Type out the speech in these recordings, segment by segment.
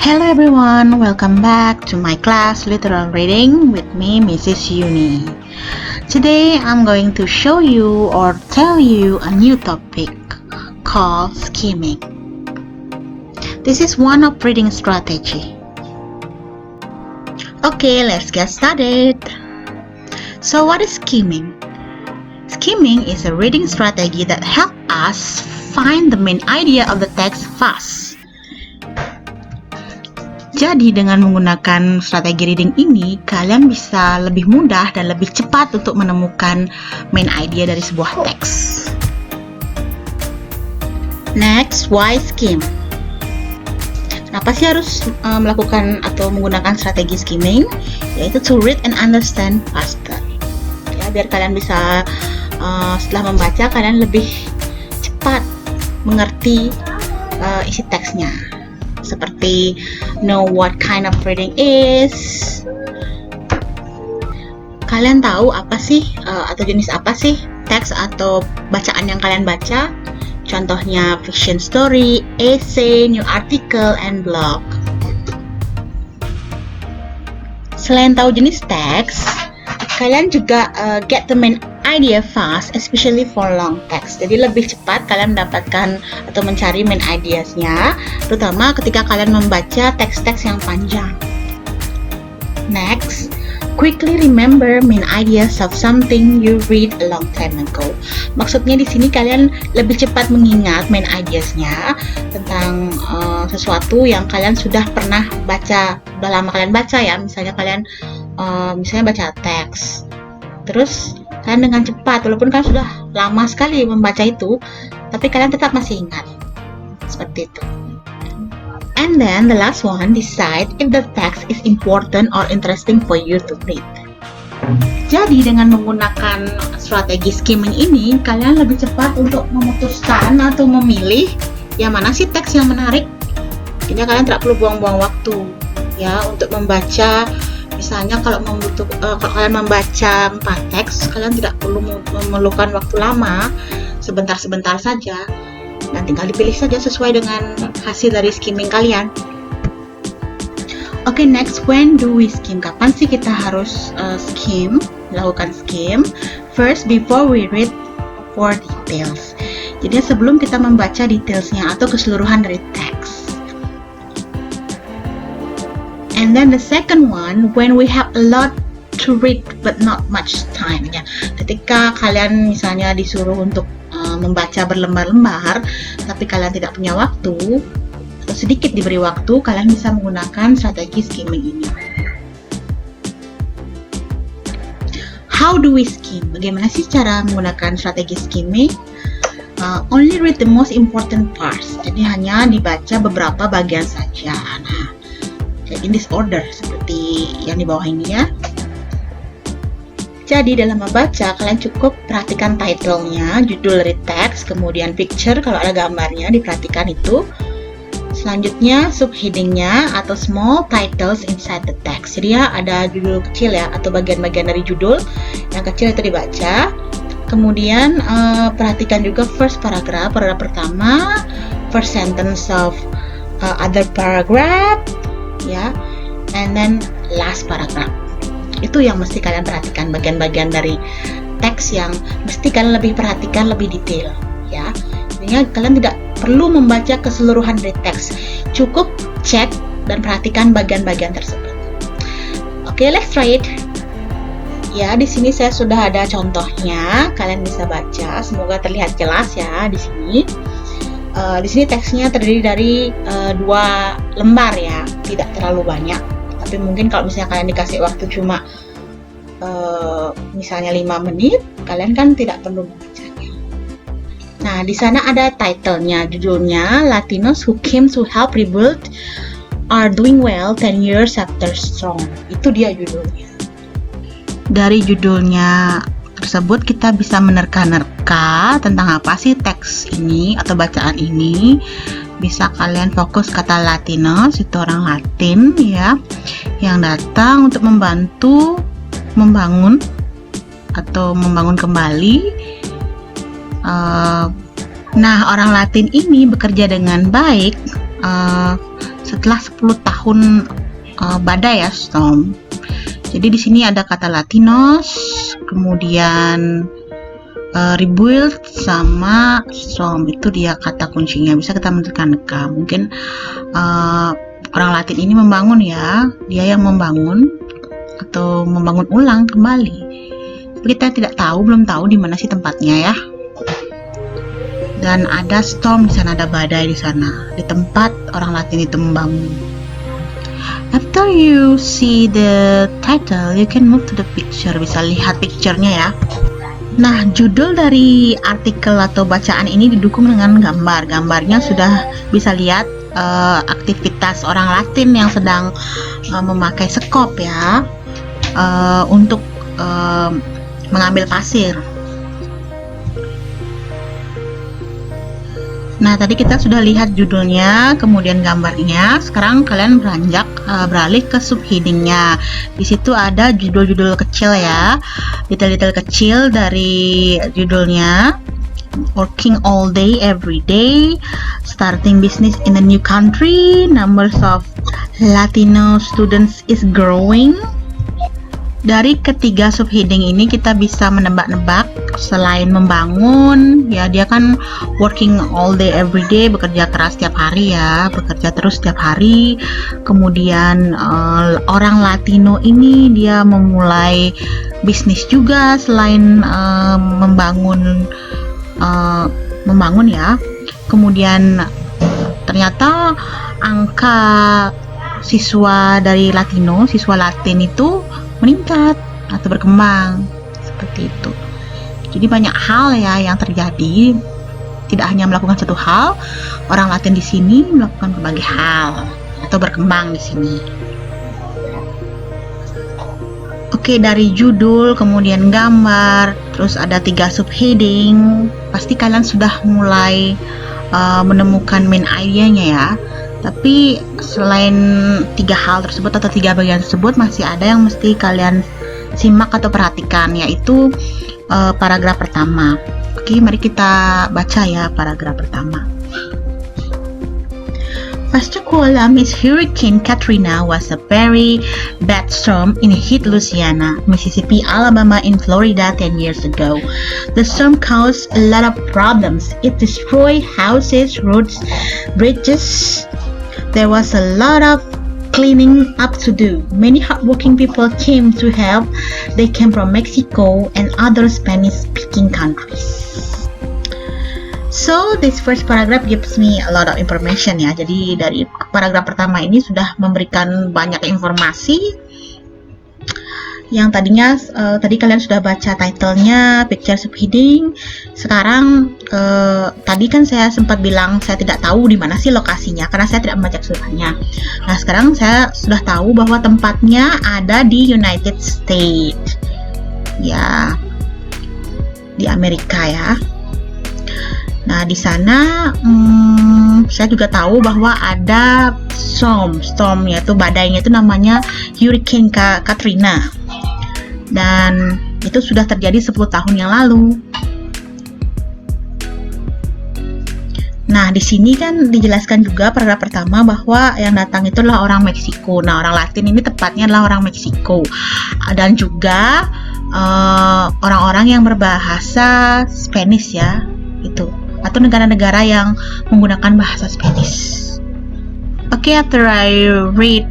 Hello everyone, welcome back to my class Literal Reading with me, Mrs. Yuni. Today I'm going to show you or tell you a new topic called skimming. This is one of reading strategy. Okay, let's get started. So what is skimming? Skimming is a reading strategy that helps us find the main idea of the text fast. Jadi dengan menggunakan strategi reading ini, kalian bisa lebih mudah dan lebih cepat untuk menemukan main idea dari sebuah teks. Next, why skim? Kenapa sih harus melakukan atau menggunakan strategi skimming? Yaitu to read and understand faster. Ya, biar kalian bisa setelah membaca, kalian lebih cepat mengerti isi teksnya. Seperti know what kind of reading is. Kalian tahu apa sih atau jenis apa sih teks atau bacaan yang kalian baca? Contohnya fiction story, essay, new article, and blog. Selain tahu jenis teks, kalian juga get the main idea fast, especially for long text. Jadi lebih cepat kalian mendapatkan atau mencari main ideas-nya, terutama ketika kalian membaca teks-teks yang panjang. Next, quickly remember main ideas of something you read a long time ago. Maksudnya di sini kalian lebih cepat mengingat main ideas-nya tentang sesuatu yang kalian sudah pernah baca, udah lama kalian baca ya. Misalnya kalian baca teks, terus kalian dengan cepat, walaupun kalian sudah lama sekali membaca itu, tapi kalian tetap masih ingat. Seperti itu. And then the last one, decide if the text is important or interesting for you to read. Jadi dengan menggunakan strategi skimming ini, kalian lebih cepat untuk memutuskan atau memilih yang mana sih teks yang menarik. Jadi kalian tidak perlu buang-buang waktu ya untuk membaca. Misalnya kalau kalian membaca 4 teks, kalian tidak perlu memerlukan waktu lama, sebentar-sebentar saja, dan tinggal dipilih saja sesuai dengan hasil dari skimming kalian. Oke, next, when do we skim? Kapan sih kita harus melakukan skim? First, before we read for details. Jadi sebelum kita membaca detailsnya atau keseluruhan dari teks. And then the second one, when we have a lot to read but not much time. Ya, ketika kalian misalnya disuruh untuk membaca berlembar-lembar, tapi kalian tidak punya waktu atau sedikit diberi waktu, kalian bisa menggunakan strategi skimming ini. How do we skim? Bagaimana sih cara menggunakan strategi skimming? Only read the most important parts. Jadi hanya dibaca beberapa bagian saja. Nah, in this order seperti yang di bawah ini ya. Jadi dalam membaca kalian cukup perhatikan title-nya, judul dari teks, kemudian picture kalau ada gambarnya diperhatikan itu. Selanjutnya subheading-nya atau small titles inside the text. Jadi ya ada judul kecil ya atau bagian-bagian dari judul yang kecil itu dibaca. Kemudian perhatikan juga first paragraph pertama, first sentence of other paragraph ya, and then last paragraph. Itu yang mesti kalian perhatikan, bagian-bagian dari teks yang mesti kalian lebih perhatikan lebih detail ya. Jadi kalian tidak perlu membaca keseluruhan dari teks, cukup cek dan perhatikan bagian-bagian tersebut. Oke, let's try it. Ya, di sini saya sudah ada contohnya, kalian bisa baca, semoga terlihat jelas ya di sini. Di sini teksnya terdiri dari 2 lembar ya, tidak terlalu banyak. Tapi mungkin kalau misalnya kalian dikasih waktu cuma misalnya 5 menit, kalian kan tidak perlu membacanya. Nah, di sana ada title-nya, judulnya Latinos Who Came to Help Rebuild Are Doing Well 10 Years After Storm. Itu dia judulnya. Dari judulnya tersebut kita bisa menerka-nerka tentang apa sih teks ini atau bacaan ini. Bisa kalian fokus kata Latinos, itu orang Latin ya, yang datang untuk membantu membangun atau membangun kembali. Nah, orang Latin ini bekerja dengan baik setelah 10 tahun badai ya, storm. Jadi di sini ada kata Latinos, kemudian rebuild sama storm, itu dia kata kuncinya. Bisa kita menekan-nekan. Mungkin orang Latin ini membangun ya, dia yang membangun atau membangun ulang kembali. Tapi kita belum tahu di mana sih tempatnya ya. Dan ada storm di sana, ada badai di sana, di tempat orang Latin itu membangun. After you see the title, you can move to the picture. Bisa lihat picture-nya ya. Nah, judul dari artikel atau bacaan ini didukung dengan gambar. Gambarnya sudah bisa lihat aktivitas orang Latin yang sedang memakai sekop ya, untuk mengambil pasir. Nah, tadi kita sudah lihat judulnya, kemudian gambarnya. Sekarang kalian beralih ke subheadingnya. Di situ ada judul-judul kecil ya, detail-detail kecil dari judulnya. Working all day, every day, starting business in a new country, numbers of Latino students is growing. Dari ketiga subheading ini kita bisa menebak-nebak. Selain membangun ya, dia kan working all day every day, bekerja keras setiap hari ya, bekerja terus setiap hari. Kemudian orang Latino ini dia memulai bisnis juga selain membangun ya. Kemudian ternyata angka siswa Latin itu meningkat atau berkembang seperti itu. Jadi banyak hal ya yang terjadi, tidak hanya melakukan satu hal. Orang Latin di sini melakukan berbagai hal atau berkembang di sini. Oke, dari judul, kemudian gambar, terus ada 3 subheading. Pasti kalian sudah mulai menemukan main idea-nya ya. Tapi selain 3 hal tersebut atau 3 bagian tersebut, masih ada yang mesti kalian simak atau perhatikan, yaitu paragraf pertama. Oke, mari kita baca ya paragraf pertama. First column is Hurricane Katrina was a very bad storm in hit Louisiana, Mississippi, Alabama, and Florida 10 years ago. The storm caused a lot of problems. It destroyed houses, roads, bridges. There was a lot of cleaning up to do. Many hardworking people came to help. They came from Mexico and other Spanish-speaking countries. So this first paragraph gives me a lot of information ya. Jadi dari paragraf pertama ini sudah memberikan banyak informasi. Yang tadi kalian sudah baca titlenya, picture subheading. Sekarang tadi kan saya sempat bilang saya tidak tahu di mana sih lokasinya karena saya tidak membaca keseluruhannya. Nah, sekarang saya sudah tahu bahwa tempatnya ada di United States. Ya, di Amerika ya. Nah, di sana saya juga tahu bahwa ada storm yaitu badainya itu namanya Hurricane Katrina. Dan itu sudah terjadi 10 tahun yang lalu. Nah, di sini kan dijelaskan juga paragraf pertama bahwa yang datang itu adalah orang Meksiko. Nah, orang Latin ini tepatnya adalah orang Meksiko. Dan juga orang-orang yang berbahasa Spanish ya, itu. Atau negara-negara yang menggunakan bahasa Spanish. Okay, after I read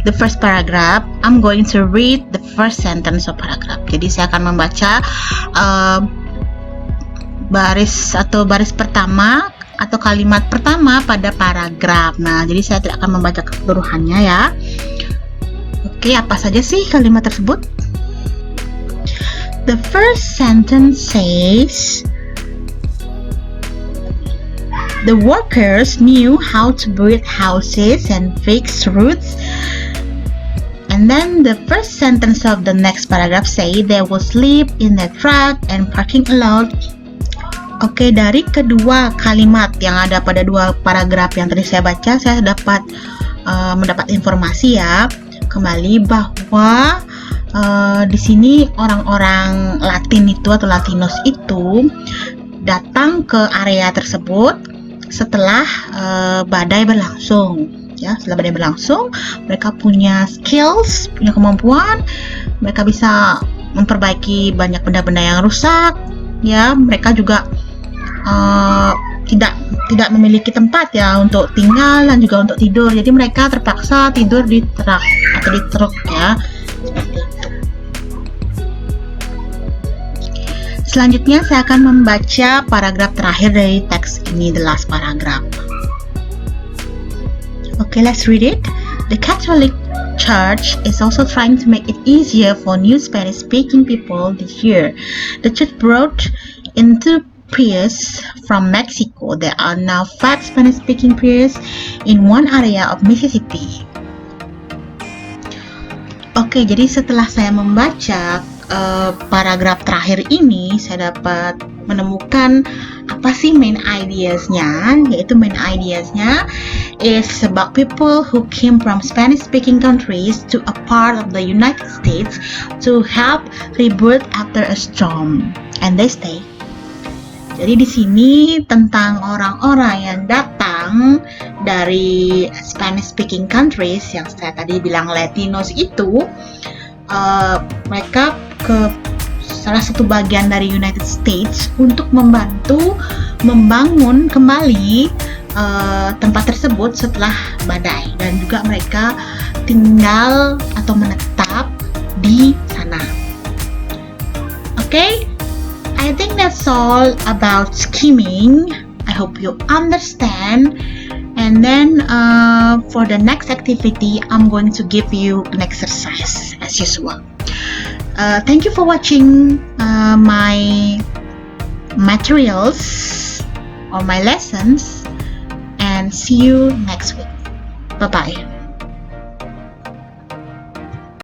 the first paragraph, I'm going to read the first sentence of paragraph. Jadi saya akan membaca baris pertama atau kalimat pertama pada paragraf. Nah, jadi saya tidak akan membaca keseluruhannya ya. Oke, apa saja sih kalimat tersebut? The first sentence says, the workers knew how to build houses and fix roofs. And then the first sentence of the next paragraph say they will sleep in the truck and parking lot. Oke, dari kedua kalimat yang ada pada 2 paragraf yang tadi saya baca, saya dapat mendapat informasi ya kembali bahwa di sini orang-orang Latin itu atau Latinos itu datang ke area tersebut setelah badai berlangsung ya. Setelah badai berlangsung, mereka punya skills, punya kemampuan, mereka bisa memperbaiki banyak benda-benda yang rusak, ya. Mereka juga tidak memiliki tempat ya untuk tinggal dan juga untuk tidur. Jadi mereka terpaksa tidur di truk atau di truk ya. Seperti itu. Selanjutnya saya akan membaca paragraf terakhir dari teks ini, the last paragraph. Okay, let's read it. The Catholic Church is also trying to make it easier for new Spanish-speaking people this year. The church brought in 2 priests from Mexico. There are now 5 Spanish-speaking priests in one area of Mississippi. Oke, jadi setelah saya membaca paragraf terakhir ini, saya dapat menemukan apa sih main ideas-nya, yaitu main ideas-nya is about people who came from Spanish-speaking countries to a part of the United States to help rebuild after a storm, and they stay. Jadi di sini tentang orang-orang yang datang dari Spanish-speaking countries yang saya tadi bilang Latinos itu, mereka ke salah satu bagian dari United States untuk membantu membangun kembali tempat tersebut setelah badai, dan juga mereka tinggal atau menetap di sana. Okay, I think that's all about skimming. I hope you understand. And then for the next activity, I'm going to give you an exercise as usual. Thank you for watching my materials or my lessons, and see you next week. Bye-bye.